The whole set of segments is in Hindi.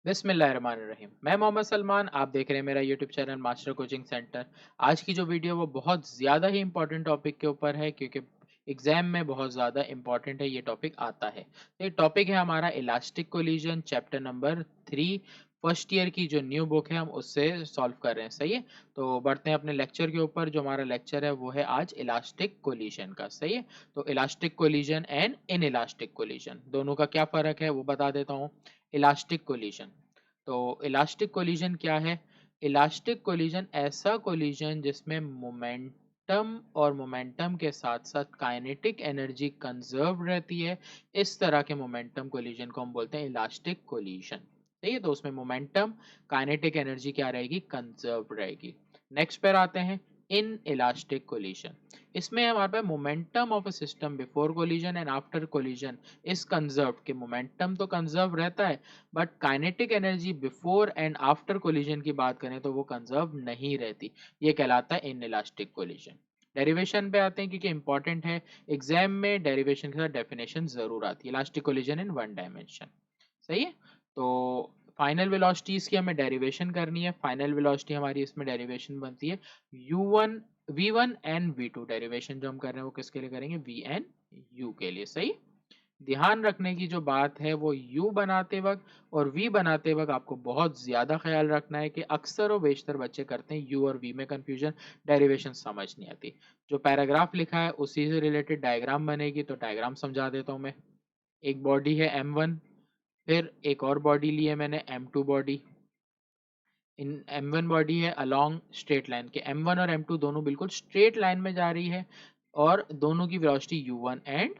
बिस्मिल्लाहिर्रहमानिर्रहीम। मैं मोहम्मद सलमान, आप देख रहे हैं मेरा YouTube channel master coaching centre. आज की जो वीडियो वो बहुत ज़्यादा ही इंपॉर्टेंट टॉपिक के ऊपर है, क्योंकि एग्जाम में बहुत ज़्यादा इंपॉर्टेंट है, ये टॉपिक आता है। तो ये टॉपिक है हमारा elastic collision, chapter number 3, first year की जो न्यू बुक है हम उससे सॉल्व कर रहे हैं। सही है, तो बढ़ते हैं अपने लेक्चर के ऊपर। जो हमारा लेक्चर है वो है आज इलास्टिक कोलिजन का। सही है, तो elastic collision and in elastic collision दोनों का क्या फ़र्क है वो बता देता हूँ। इलास्टिक कोलिजन, तो इलास्टिक कोलिजन क्या है? इलास्टिक कोलिजन ऐसा कोलिजन जिसमें मोमेंटम और मोमेंटम के साथ साथ काइनेटिक एनर्जी कंजर्व रहती है। इस तरह के मोमेंटम कोलिजन को हम बोलते हैं इलास्टिक कोलिजन। ठीक है, तो उसमें मोमेंटम, काइनेटिक एनर्जी क्या रहेगी? कंजर्व रहेगी। नेक्स्ट पर आते हैं इन इलास्टिक कोलिजन। इसमें हमारे पास momentum of a system before collision and after collision is conserve. कि मोमेंटम तो कंजर्व रहता है, but kinetic energy before and after collision की बात करें तो वो कंजर्व नहीं रहती। ये कहलाता है इन इलास्टिक कोलिजन। डेरिवेशन पे आते हैं, क्योंकि इंपॉर्टेंट है। एग्जाम में डेरिवेशन के साथ डेफिनेशन जरूर आती है। Elastic collision in one dimension. सही है, तो फाइनल वेलोसिटीज की हमें डेरिवेशन करनी है। फाइनल वेलोसिटी हमारी इसमें डेरिवेशन बनती है u1 v1 and v2। Derivation जो हम कर रहे हैं वो किसके लिए करेंगे? v एंड u के लिए। सही, ध्यान रखने की जो बात है वो u बनाते वक्त और v बनाते वक्त आपको बहुत ज्यादा ख्याल रखना है कि अक्सर और बेशतर बच्चे करते हैं u और v में कंफ्यूजन, डेरिवेशन समझ नहीं आती। जो पैराग्राफ लिखा है उसी से रिलेटेड डायग्राम बनेगी, तो डायग्राम समझा देता हूँ मैं। एक बॉडी है m1, फिर एक और बॉडी ली है मैंने m2 बॉडी। इन m1 बॉडी है अलोंग स्ट्रेट लाइन के, m1 और m2 दोनों बिल्कुल स्ट्रेट लाइन में जा रही है और दोनों की वेलोसिटी u1 एंड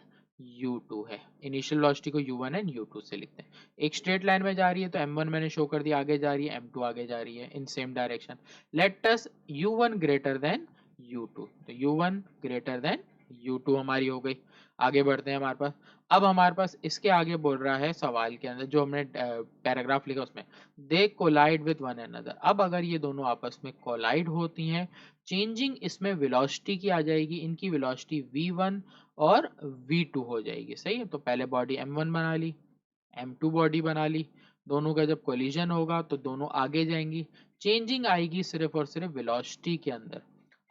u2 है। इनिशियल वेलोसिटी को u1 एंड u2 से लिखते हैं। एक स्ट्रेट लाइन में जा रही है तो m1 मैंने शो कर दिया आगे जा रही है, m2 आगे जा रही है in same direction. Let us u1 greater than u2, तो u1 ग्रेटर देन u2 हमारी हो गई। आगे बढ़ते हैं हमारे पास। अब हमारे पास इसके आगे बोल रहा है सवाल के अंदर जो हमने पैराग्राफ लिखा उसमें, दे कोलाइड विद वन अनदर। अब अगर ये दोनों आपस में कोलाइड होती हैं, चेंजिंग इसमें वेलोसिटी की आ जाएगी। इनकी वेलोसिटी v1 और v2 हो जाएगी। सही है, तो पहले बॉडी m1 बना ली, m2 बॉडी बना ली। दोनों का जब कोलिजन होगा तो दोनों आगे जाएंगी। चेंजिंग आएगी सिर्फ और सिर्फ वेलोसिटी के अंदर।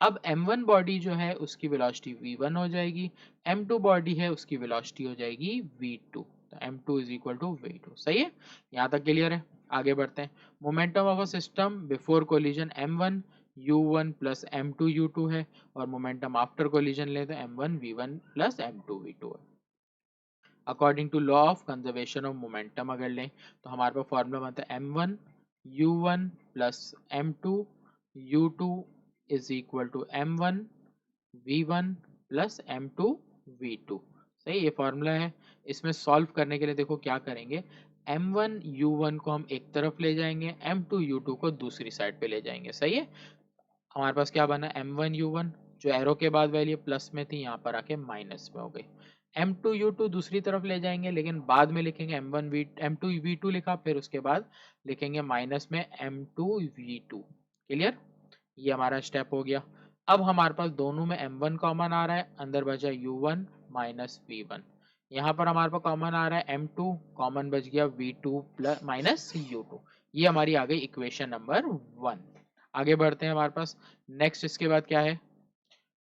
अब m1 बॉडी जो है उसकी वेलोसिटी v1 हो जाएगी, m2 बॉडी है उसकी वेलोसिटी हो जाएगी v2, तो m2 is equal to v2। सही है, यहाँ तक क्लियर है। आगे बढ़ते हैं। Momentum of a system before collision m1 u1 plus m2 u2 है, और मोमेंटम आफ्टर कोलिजन ले तो m1 v1 plus m2 v2 है। According to law of conservation of momentum अगर लें तो हमारे पास फॉर्मूला बनता है m1 u1 plus m2 u2 is equal to m1 v1 plus m2 v2। सही, ये फॉर्मूला है। इसमें सॉल्व करने के लिए देखो क्या करेंगे, m1 u1 को हम एक तरफ ले जाएंगे, m2 u2 को दूसरी साइड पे ले जाएंगे। सही है, हमारे पास क्या बना, m1 u1 जो एरो के बाद वैल्यू प्लस में थी यहाँ पर आके माइनस में हो गई। m2 u2 दूसरी तरफ ले जाएंगे, लेकिन बाद में लिखेंगे m2 v2 लिखा, फिर उसके बाद लिखेंगे माइनस में m2 v2। क्लियर, ये हमारा स्टेप हो गया। अब हमारे पास दोनों में m1 कॉमन आ रहा है, अंदर बचा u1 माइनस v1। यहाँ पर हमारे पास कॉमन आ रहा है m2, कॉमन बच गया v2 प्लस माइनस u2। ये हमारी आ गई इक्वेशन नंबर 1। आगे बढ़ते हैं हमारे पास। नेक्स्ट इसके बाद क्या है,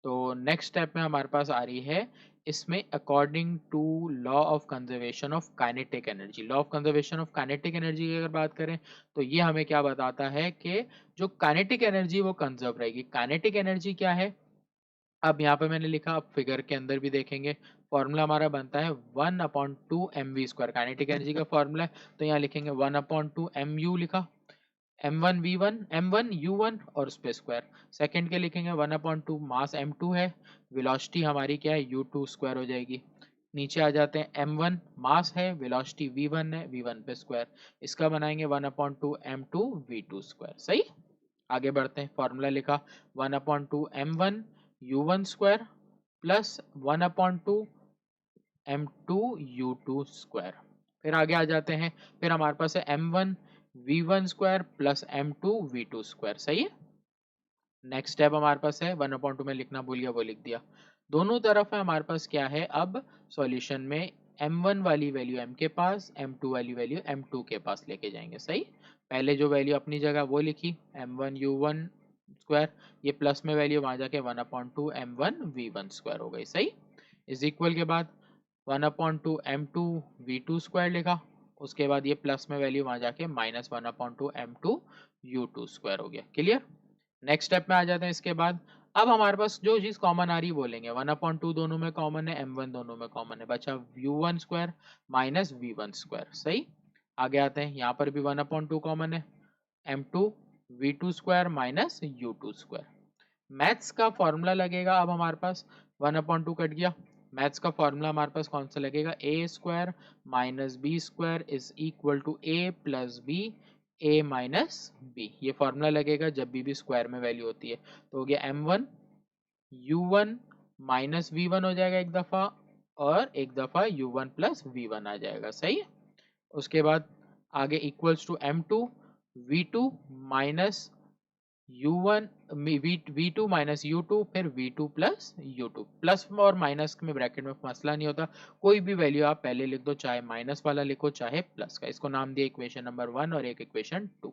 तो नेक्स्ट स्टेप में हमारे पास आ रही है इसमें according to law of conservation of kinetic energy. Law of conservation of kinetic energy की अगर बात करें तो ये हमें क्या बताता है कि जो काइनेटिक एनर्जी वो कंजर्व रहेगी। काइनेटिक एनर्जी क्या है, अब यहाँ पे मैंने लिखा, अब फिगर के अंदर भी देखेंगे। फॉर्मूला हमारा बनता है 1/2 mv²। काइनेटिक एनर्जी का फॉर्मूला है, तो यहाँ लिखेंगे 1/2 mu लिखा, m1 v1 m1 u1 और उस पे स्क्वायर। सेकंड के लिखेंगे 1/2 मास m2 है, वेलोसिटी हमारी क्या है u2 स्क्वायर हो जाएगी। नीचे आ जाते हैं m1 मास है, वेलोसिटी v1 है, v1 पे स्क्वायर। इसका बनाएंगे 1/2 m2 v2 स्क्वायर। सही, आगे बढ़ते हैं। फॉर्मूला लिखा 1/2 m1 u1 square plus 1/2 m2 u2 square. फिर आगे आ जाते हैं, फिर हमारे पास है m1 v1 square plus m2 v2 square. सही है, नेक्स्ट स्टेप हमारे पास है 1/2 में लिखना भूल गया वो लिख दिया। दोनों तरफ है हमारे पास क्या है अब सॉल्यूशन में m1 वाली वैल्यू m के पास, m2 वाली वैल्यू m2 के पास लेके जाएंगे। सही, पहले जो वैल्यू अपनी जगह वो लिखी m1 u1 स्क्वायर, ये प्लस में वैल्यू वहां जाके 1/2 m1 v1 स्क्वायर हो गई। सही, इज इक्वल के बाद 1/2 m2 v2 स्क्वायर लिखा, उसके बाद ये प्लस में वैल्यू वहां जाके -1/2 m2 u2 स्क्वायर हो गया। क्लियर। नेक्स्ट स्टेप में आ जाते हैं। इसके बाद अब हमारे पास जो चीज कॉमन आ रही बोलेंगे 1/2 दोनों में कॉमन है, m1 दोनों में कॉमन है, बचा u1 square minus v1 square. सही, आगे आते हैं, यहाँ पर भी 1/2 कॉमन है, m2 v2 square minus u2 square. Maths का फॉर्मूला लगेगा अब हमारे पास, 1/2 कट गया, मैथ्स का फॉर्मूला हमारे पास कौन सा लगेगा, a square minus B square is equal to a plus B a minus B. ये फॉर्मूला लगेगा जब भी स्क्वायर में वैल्यू होती है। तो हो गया m1 u1 माइनस v1 हो जाएगा एक दफा, और एक दफा u1 प्लस v1 आ जाएगा। सही है। उसके बाद आगे equals to m2 v2 minus u1 v2 minus u2, फिर v2 प्लस u2। प्लस और माइनस में ब्रैकेट में मसला नहीं होता, कोई भी वैल्यू आप पहले लिख दो, चाहे माइनस वाला लिखो चाहे प्लस का। इसको नाम दिया इक्वेशन नंबर 1 और एक इक्वेशन 2।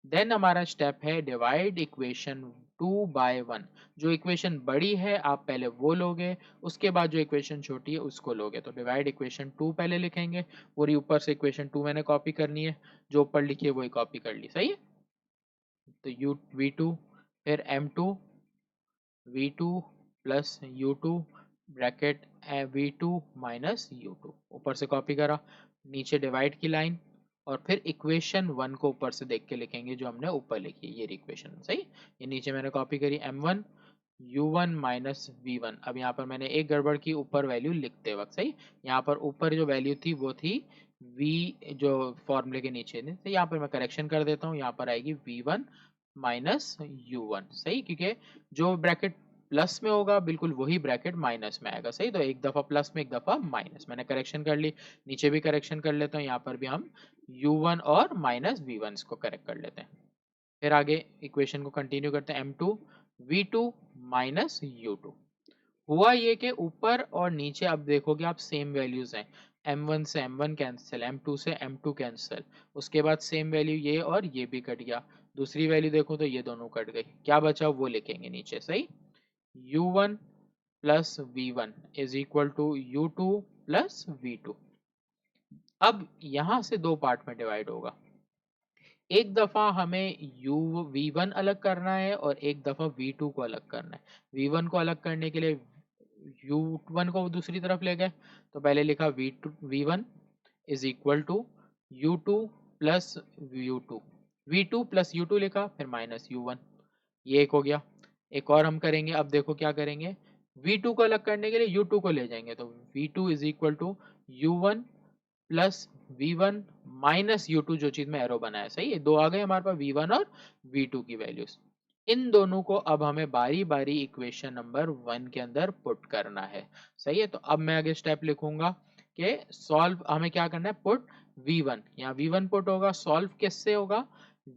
देन हमारा स्टेप है डिवाइड इक्वेशन 2 बाय 1। जो इक्वेशन बड़ी है आप पहले वो लोगे, उसके बाद जो इक्वेशन छोटी है उसको लोगे। तो डिवाइड इक्वेशन 2 पहले लिखेंगे, पूरी ऊपर से इक्वेशन 2 मैंने कॉपी करनी है, जो ऊपर लिखी है वही कॉपी कर ली। सही है। तो u v2 फिर m2 v2 plus u2 bracket v2 minus u2, ऊपर से कॉपी करा, नीचे डिवाइड की लाइन, और फिर इक्वेशन 1 को ऊपर से देख के लिखेंगे जो हमने ऊपर लिखी, ये इक्वेशन। सही, ये नीचे मैंने कॉपी करी m1 u1 माइनस v1। अब यहाँ पर मैंने एक गड़बड़ की ऊपर वैल्यू लिखते वक्त। सही, यहाँ पर ऊपर जो वैल्यू थी वो थी v, जो फॉर्मूले के नीचे थी, तो यहाँ पर मैं करेक्शन कर देता हूँ, यहाँ पर आएगी v1 माइनस u1। सही, क्योंकि जो ब्रैकेट प्लस में होगा बिल्कुल वही ब्रैकेट माइनस में आएगा। सही, तो एक दफा प्लस में एक दफा माइनस, मैंने करेक्शन कर ली, नीचे भी करेक्शन कर लेता हूँ, यहाँ पर भी हम u1 और माइनस v1 को करेक्ट कर लेते हैं। फिर आगे इक्वेशन को कंटिन्यू करते हैं, m2 v2 माइनस u2। हुआ ये कि ऊपर और नीचे अब देखोगे आप सेम वैल्यूज हैं, m1 से m1 कैंसिल, m2 से m2 कैंसिल, उसके बाद सेम वैल्यू ये और ये भी कट गया, दूसरी वैल्यू देखो तो ये दोनों कट गई, क्या बचा वो लिखेंगे नीचे। सही, u1 plus v1 is equal to u2 plus v2। अब यहां से दो पार्ट में डिवाइड होगा, एक दफा हमें v1 अलग करना है और एक दफा v2 को अलग करना है। v1 को अलग करने के लिए u1 को दूसरी तरफ ले गए, तो पहले लिखा v1 is equal to u2 plus u2, v2 plus u2 लिखा, फिर माइनस u1, ये एक हो गया। एक और हम करेंगे, अब देखो क्या करेंगे, v2 को अलग करने के लिए u2 को ले जाएंगे, तो v2 is equal to u1 plus v1 minus u2, जो चीज में एरो बनाया। सही है, दो आ गए हमारे पास v1 और v2 की वैल्यूज। इन दोनों को अब हमें बारी बारी इक्वेशन नंबर 1 के अंदर पुट करना है। सही है, तो अब मैं आगे स्टेप लिखूंगा कि सॉल्व, हमें क्या करना है, पुट v1, यहाँ v1 पुट होगा, सॉल्व किससे होगा,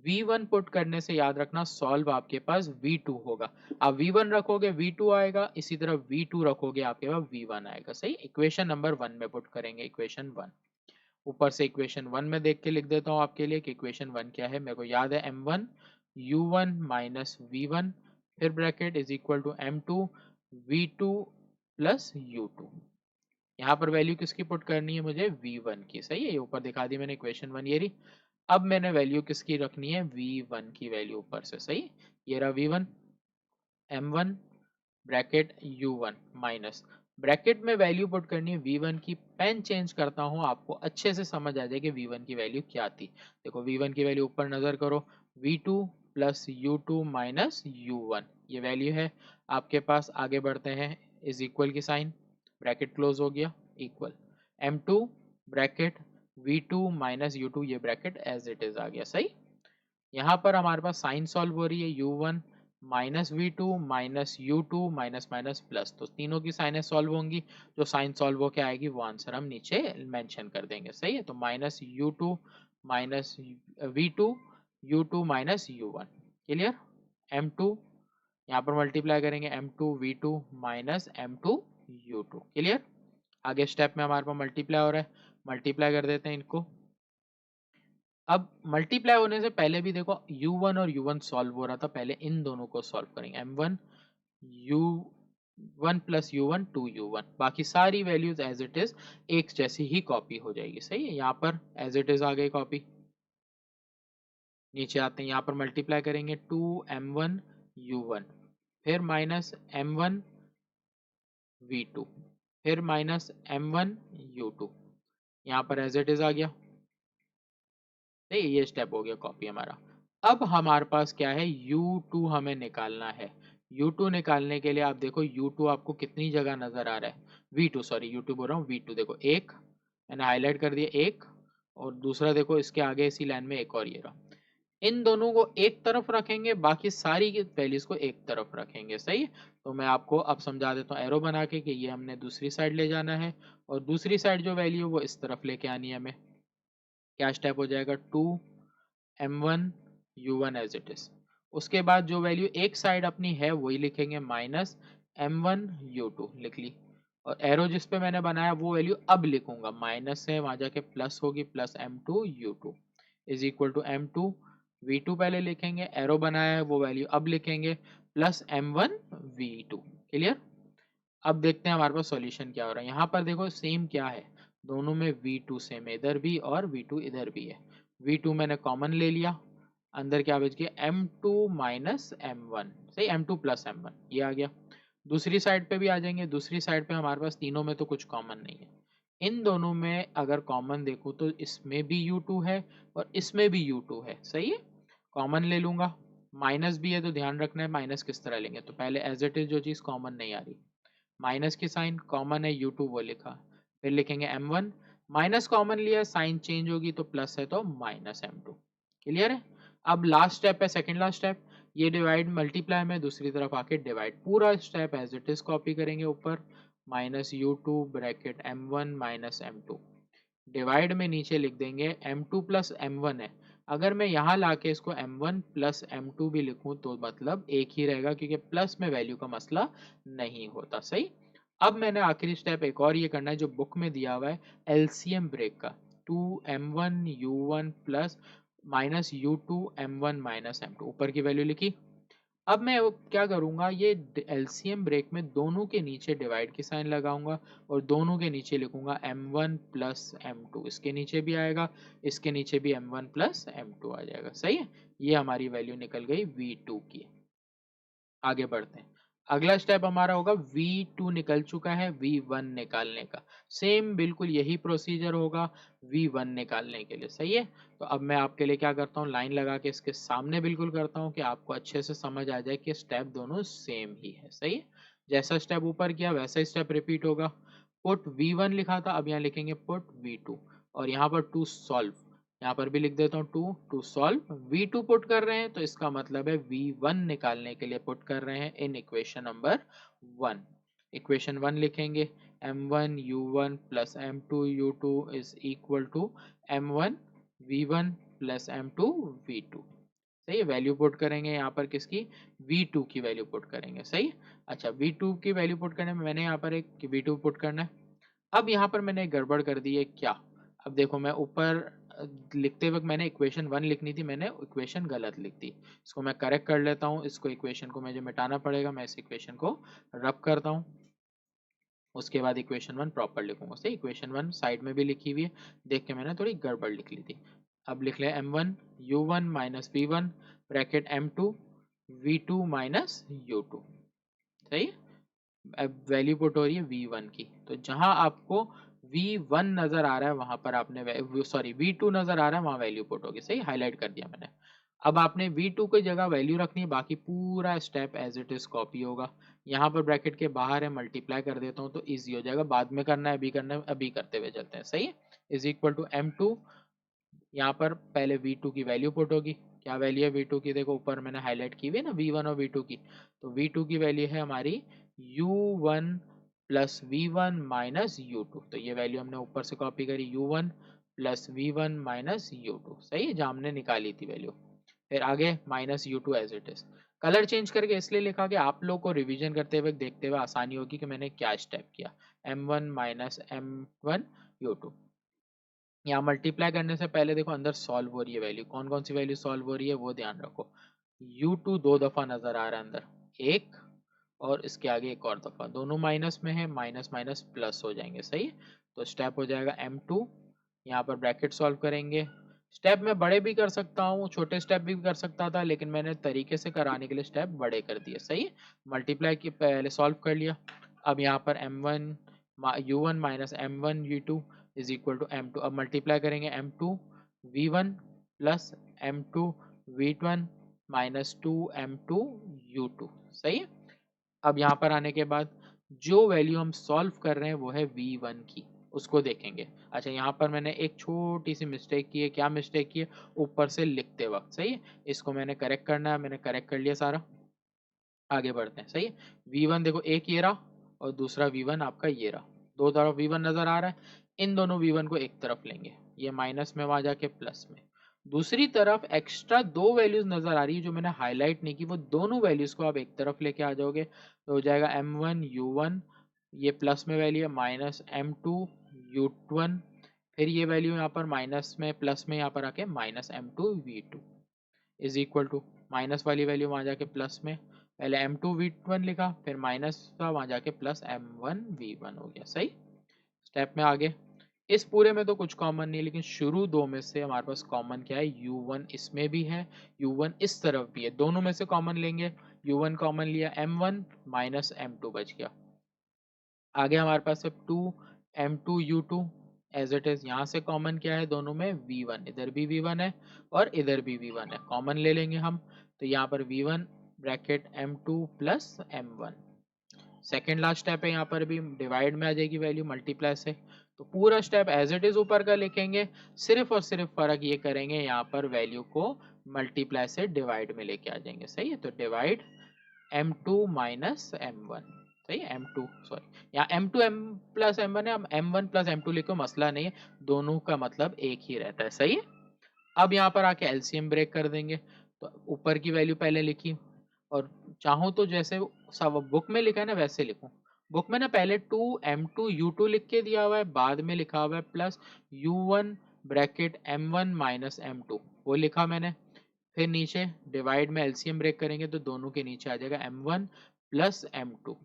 v1 पुट करने से याद रखना सॉल्व आपके पास v2 होगा। आप v1 रखोगे v2 आएगा, इसी तरह v2 रखोगे आपके पास v1 आएगा। सही, इक्वेशन नंबर 1 में पुट करेंगे, इक्वेशन 1। ऊपर से इक्वेशन 1 में देख के लिख देता हूँ आपके लिए कि इक्वेशन 1 क्या है, मेरे को याद है m1 u1 माइनस v1, फिर bracket is equal to m2 v2 plus u2। यहाँ पर वैल्यू किसकी पुट करनी है मुझे, v1 की। सही है, ये ऊपर दिखा दी मैंने इक्वेशन 1 ये रही। अब मैंने वैल्यू किसकी रखनी है, v1 की वैल्यू ऊपर से। सही, ये रहा v1, m1 bracket u1 minus, bracket में वैल्यू पुट करनी है v1 की। पेन चेंज करता हूं, आपको अच्छे से समझ आ जाए कि v1 की वैल्यू क्या थी। देखो v1 की वैल्यू ऊपर नजर करो, v2 plus u2 minus u1, ये वैल्यू है आपके पास। आगे बढ़ते हैं, इज इक्वल की साइन, ब्रैकेट क्लोज हो गया, equal m2 bracket v2 minus u2, ये ब्रैकेट एज इट इज आ गया। सही, यहाँ पर हमारे पास साइन सॉल्व हो रही है, u1 minus v2 minus u2 minus minus plus, तो तीनों की साइनें सॉल्व होंगी, जो साइन सॉल्व होके आएगी वो आंसर हम नीचे मेंशन कर देंगे। सही है, तो minus u2 minus v2 u2 minus u1। Clear, m2 यहाँ पर मल्टीप्लाई करेंगे, m2 v2 minus m2 u2। Clear. आगे स्टेप में हमारे पास मल्टीप्लाई हो रहा है, मल्टीप्लाई कर देते हैं इनको। अब मल्टीप्लाई होने से पहले भी देखो u1 और u1 सॉल्व हो रहा था, पहले इन दोनों को सॉल्व करेंगे। m1 u1 plus u1 2u1, बाकी सारी वैल्यूज एज इट इज एक जैसी ही कॉपी हो जाएगी। सही है, यहाँ पर एज इट इज आ गई कॉपी। नीचे आते हैं, यहाँ पर मल्टीप्लाई करेंगे 2m1 u1, फिर माइनस m1 v2, फिर माइनस m1 u2, यहाँ पर एज इट इज आ गया। नहीं, ये स्टेप हो गया कॉपी हमारा। अब हमारे पास क्या है, u2 हमें निकालना है। u2 निकालने के लिए आप देखो u2 आपको कितनी जगह नजर आ रहा है, v2 सॉरी u2 बोल रहा हूँ, v2 देखो एक मैंने हाईलाइट कर दिया एक, और दूसरा देखो इसके आगे इसी लाइन में एक और ये रहा। इन दोनों को एक तरफ रखेंगे, बाकी सारी की वैल्यूज को एक तरफ रखेंगे। सही है, तो मैं आपको अब समझा देता हूँ एरो बना के कि ये हमने दूसरी साइड ले जाना है, और दूसरी साइड जो वैल्यू वो इस तरफ लेके आनी है हमें। क्या स्टेप हो जाएगा, 2m1 u1 as it is. उसके बाद जो वैल्यू एक साइड अपनी है वही लिखेंगे, माइनस m1 u2 लिख ली, और एरो जिस पे मैंने बनाया वो वैल्यू अब लिखूंगा, माइनस से वहां जाके प्लस होगी, plus m2 u2 is equal to m2 v2 पहले लिखेंगे, एरो बनाया है वो वैल्यू अब लिखेंगे, प्लस m1 v2। क्लियर। अब देखते हैं हमारे पास सॉल्यूशन क्या हो रहा है। यहाँ पर देखो सेम क्या है, दोनों में v2 सेम है, इधर भी और v2 इधर भी है। v2 मैंने कॉमन ले लिया, अंदर क्या बच गया, m2 माइनस m1, सही, m2 प्लस m1 ये आ गया। दूसरी साइड पे भी आ जाएंगे, दूसरी साइड पे हमारे पास तीनों में तो कुछ कॉमन नहीं है। इन दोनों में अगर कॉमन देखो तो इसमें भी u2 है और इसमें भी u2 है। सही है, कॉमन ले लूंगा, माइनस भी है तो ध्यान रखना है माइनस किस तरह लेंगे, तो पहले एज इट इज जो चीज कॉमन नहीं आ रही, माइनस की साइन कॉमन है u2 वो लिखा, फिर लिखेंगे m1, माइनस कॉमन लिया साइन चेंज होगी तो प्लस है तो माइनस m2। क्लियर है। अब लास्ट स्टेप है, सेकंड लास्ट स्टेप, ये डिवाइड मल्टीप्लाई में दूसरी तरफ आके डिवाइड, पूरा step as it is copy करेंगे ऊपर, minus u2 bracket m1 minus m2, divide में नीचे लिख देंगे m2 प्लस m1 है, अगर मैं यहाँ लाके इसको m1 प्लस m2 भी लिखूं तो मतलब एक ही रहेगा, क्योंकि प्लस में वैल्यू का मसला नहीं होता। सही। अब मैंने आखिरी स्टेप एक और ये करना है जो बुक में दिया हुआ है, एलसीएम ब्रेक का, 2m1 u1 plus minus u2 m1 minus m2, ऊपर की वैल्यू लिखी। अब मैं क्या करूंगा, ये एलसीएम ब्रेक में दोनों के नीचे डिवाइड की साइन लगाऊंगा और दोनों के नीचे लिखूंगा m1 प्लस m2, इसके नीचे भी आएगा, इसके नीचे भी m1 प्लस m2 आ जाएगा। सही है, ये हमारी वैल्यू निकल गई v2 की। आगे बढ़ते हैं, अगला स्टेप हमारा होगा v2 निकल चुका है, v1 निकालने का, सेम बिल्कुल यही प्रोसीजर होगा v1 निकालने के लिए। सही है, तो अब मैं आपके लिए क्या करता हूँ, लाइन लगा के इसके सामने बिल्कुल करता हूँ कि आपको अच्छे से समझ आ जाए कि स्टेप दोनों सेम ही है। सही है, जैसा स्टेप ऊपर किया वैसा स्टेप रिपीट होगा। पुट v1 लिखा था, अब यहाँ लिखेंगे पुट v2, और यहाँ पर टू सॉल्व, यहाँ पर भी लिख देता हूँ टू सॉल्व, v2 पुट कर रहे हैं तो इसका मतलब है v1 निकालने के लिए पुट कर रहे हैं इन इक्वेशन नंबर 1। इक्वेशन 1 लिखेंगे, m1 u1 plus m2 u2 is equal to m1 v1 plus m2 v2। सही है, वैल्यू पुट करेंगे यहाँ पर किसकी, v2 की वैल्यू पुट करेंगे। सही। अच्छा, v2 की वैल्यू पुट करने में मैंने यहाँ पर एक v2 पुट करना है। अब यहाँ पर मैंने एक गड़बड़ कर दी है, क्या, अब देखो मैं ऊपर लिखते वक्त मैंने इक्वेशन 1 लिखनी थी, मैंने इक्वेशन गलत लिख दी, इसको मैं करेक्ट कर लेता हूँ, इसको इक्वेशन को मुझे मिटाना पड़ेगा, मैं इस इक्वेशन को रब करता हूँ, उसके बाद इक्वेशन 1 प्रॉपर लिखूंगा। सही, इक्वेशन 1 साइड में भी लिखी हुई है, देख के मैंने थोड़ी गड़बड़ लिख ली थी। अब लिख ले m1 u1 minus v1 bracket m2 v2 minus u2। सही, अब वैल्यू पुट हो रही है v1 की, तो जहां आपको v1 नजर आ रहा है वहां पर आपने सॉरी v2 नजर आ रहा है वहां वैल्यू पुट होगी। सही, हाईलाइट कर दिया मैंने। अब आपने v2 की जगह वैल्यू रखनी है, बाकी पूरा step as it is copy होगा। यहाँ पर ब्रैकेट के बाहर है, मल्टीप्लाई कर देता हूँ तो इजी हो जाएगा, बाद में करना है अभी करना है, अभी करते हुए चलते हैं। सही है, इज इक्वल टू m2, यहाँ पर पहले v2 की वैल्यू पुट होगी, क्या वैल्यू है v2 की, देखो ऊपर मैंने हाईलाइट की हुई है ना v1 और v2 की, तो v2 की वैल्यू है हमारी u1 plus v1 minus u2, तो ये वैल्यू हमने ऊपर से कॉपी करी u1 plus v1 minus u2। सही है, जहाँ हमने निकाली थी वैल्यू। फिर आगे minus U two as it is. Colour change करके इसलिए लिखा कि आप लोग को रिवीजन करते हुए देखते हुए आसानी होगी कि मैंने क्या स्टेप किया। m1 minus m1 u2। यहाँ मल्टीप्लाई करने से पहले देखो अंदर सॉल्व हो रही है वैल्यू, कौन कौन सी वैल्यू सॉल्व हो रही है वो ध्यान रखो। u2 दो दफा नजर आ रहा है अंदर, एक और इसके आगे एक और दफा, दोनों माइनस में है, माइनस माइनस प्लस हो जाएंगे, सही है। तो स्टेप हो जाएगा m2, यहाँ पर ब्रैकेट सॉल्व करेंगे। स्टेप मैं बड़े भी कर सकता हूँ, छोटे स्टेप भी कर सकता था, लेकिन मैंने तरीके से कराने के लिए स्टेप बड़े कर दिए, सही है। मल्टीप्लाई की पहले सॉल्व कर लिया। अब यहाँ पर m1 u1 minus m1 v2 is equal to m2। अब मल्टीप्लाई करेंगे m2 v1 plus m2 v1 minus 2 m2 u2, सही है। अब यहाँ पर आने के बाद जो वैल्यू हम सॉल्व कर रहे हैं वो है v1 की, उसको देखेंगे। अच्छा, यहाँ पर मैंने एक छोटी सी मिस्टेक की है। क्या मिस्टेक की है? ऊपर से लिखते वक्त, सही है। इसको मैंने करेक्ट करना है, मैंने करेक्ट कर लिया सारा। आगे बढ़ते हैं, सही है। v1 देखो एक ये रहा और दूसरा v1 आपका ये रहा, दो तरफ v1 नजर आ रहा है। इन दोनों v1 को एक तरफ लेंगे, ये माइनस में वहां जाके प्लस में। दूसरी तरफ एक्स्ट्रा दो वैल्यूज नजर आ रही है जो मैंने हाईलाइट नहीं की, वो दोनों वैल्यूज को आप एक तरफ लेके आ जाओगे तो हो जाएगा m1 u1, ये प्लस में वैल्यू है, माइनस m2 u1, फिर ये वैल्यू यहाँ पर माइनस में प्लस में यहाँ पर आके minus m2 v2 is equal to minus वाली वैल्यू वहां जाके प्लस में, पहले m2 v1 लिखा, फिर माइनस था वहां जाके प्लस m1 v1 हो गया, सही। स्टेप में आगे, इस पूरे में तो कुछ कॉमन नहीं है, लेकिन शुरू दो में से हमारे पास कॉमन क्या है? u1 इसमें भी है, u1 इस तरफ भी है, दोनों में से कॉमन लेंगे। u1 कॉमन लिया, m1 माइनस m2 बच गया। आगे हमारे पास है 2 m2 u2 as it is. यहाँ से कॉमन क्या है? दोनों में v1, इधर भी v1 है और इधर भी v1 है, कॉमन ले लेंगे हम। तो यहाँ पर v1 bracket m2 plus m1। Second last step है, यहाँ पर भी डिवाइड में आ जाएगी वैल्यू मल्टीप्लाई से। तो पूरा स्टेप एज इट इज ऊपर का लिखेंगे, सिर्फ और सिर्फ फर्क ये करेंगे यहाँ पर वैल्यू को मल्टीप्लाई से डिवाइड में लेके आ जाएंगे, सही है। तो डिवाइड m2 माइनस m1, सही है। m2 सॉरी, यहाँ m2 m प्लस m1 है, हम m1 प्लस m2 लिखो, मसला नहीं है, दोनों का मतलब एक ही रहता है, सही है। अब यहाँ पर आके एलसीएम ब्रेक कर देंगे। तो ऊपर की वैल्यू पहले लिखी, और चाहूँ तो जैसे सब बुक में लिखा है ना वैसे लिखूं। बुक में ना पहले 2m2 u2 लिख के दिया हुआ है, बाद में लिखा हुआ है plus u1 bracket m1 minus m2, वो लिखा मैंने। फिर नीचे डिवाइड में एलसीएम ब्रेक करेंगे तो दोनों के नीचे आ जाएगा m1 प्लस m2,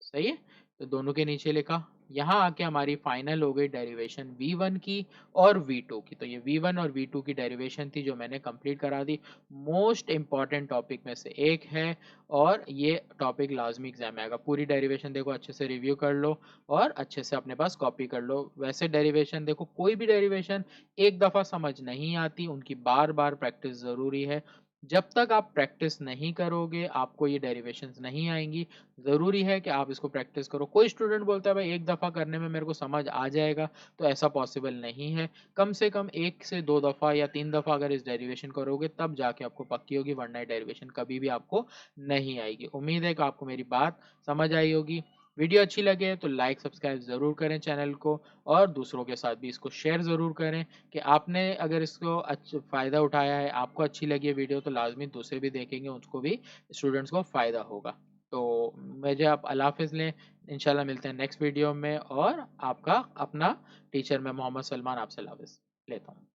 सही है। तो दोनों के नीचे लिखा। यहाँ आके हमारी फाइनल हो गई डेरिवेशन v1 की और v2 की। तो ये v1 और v2 की डेरिवेशन थी जो मैंने कंप्लीट करा दी। मोस्ट इंपॉर्टेंट टॉपिक में से एक है और ये टॉपिक लाजमी एग्जाम में आएगा। पूरी डेरिवेशन देखो, अच्छे से रिव्यू कर लो और अच्छे से अपने पास कॉपी कर लो। वैसे डेरिवेशन देखो, कोई भी डेरिवेशन एक दफ़ा समझ नहीं आती, उनकी बार बार प्रैक्टिस ज़रूरी है। जब तक आप प्रैक्टिस नहीं करोगे आपको ये डेरिवेशंस नहीं आएंगी। ज़रूरी है कि आप इसको प्रैक्टिस करो। कोई स्टूडेंट बोलता है भाई एक दफ़ा करने में मेरे को समझ आ जाएगा, तो ऐसा पॉसिबल नहीं है। कम से कम एक से दो दफ़ा या तीन दफ़ा अगर इस डेरिवेशन करोगे तब जाके आपको पक्की होगी, वरना डेरिवेशन कभी भी आपको नहीं आएगी। उम्मीद है कि आपको मेरी बात समझ आई होगी। वीडियो अच्छी लगे तो लाइक सब्सक्राइब ज़रूर करें चैनल को, और दूसरों के साथ भी इसको शेयर ज़रूर करें कि आपने अगर इसको फ़ायदा उठाया है, आपको अच्छी लगी है वीडियो, तो लाजमी दूसरे भी देखेंगे, उसको भी, स्टूडेंट्स को फ़ायदा होगा। तो मुझे आप अल्लाह हाफ़िज़ लें, इंशाल्लाह मिलते हैं नेक्स्ट वीडियो में। और आपका अपना टीचर मैं मोहम्मद सलमान आपसे अल्लाह हाफ़िज़ लेता हूँ।